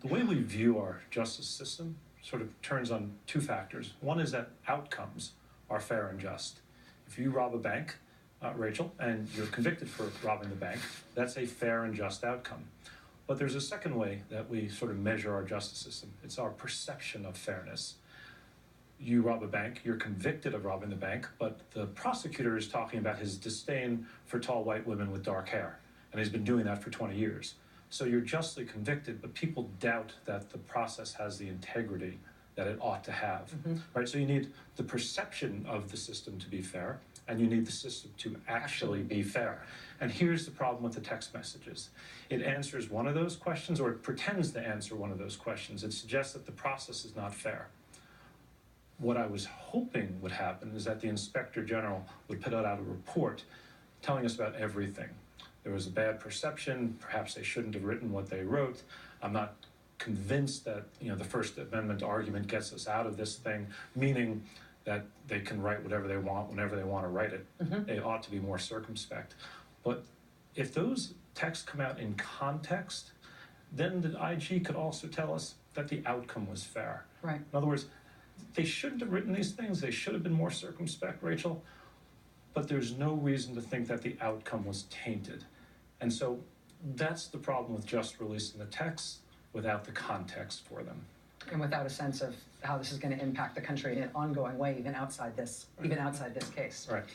the way we view our justice system sort of turns on two factors. One is that outcomes are fair and just. If you rob a bank, Rachel, and you're convicted for robbing the bank, that's a fair and just outcome. But there's a second way that we sort of measure our justice system. It's our perception of fairness. You rob a bank, you're convicted of robbing the bank, but the prosecutor is talking about his disdain for tall white women with dark hair, and he's been doing that for 20 years. So you're justly convicted, but people doubt that the process has the integrity that it ought to have, right? So you need the perception of the system to be fair, and you need the system to actually be fair. And here's the problem with the text messages. It answers one of those questions, or it pretends to answer one of those questions. It suggests that the process is not fair. What I was hoping would happen is that the Inspector General would put out a report telling us about everything. There was a bad perception, perhaps they shouldn't have written what they wrote. I'm not convinced that the First Amendment argument gets us out of this thing, meaning that they can write whatever they want whenever they want to write it. They ought to be more circumspect. But if those texts come out in context, then the IG could also tell us that the outcome was fair. Right. In other words, they shouldn't have written these things. They should have been more circumspect, Rachel. But there's no reason to think that the outcome was tainted. And so that's the problem with just releasing the texts without the context for them. And without a sense of how this is going to impact the country in an ongoing way, even outside this case. Right.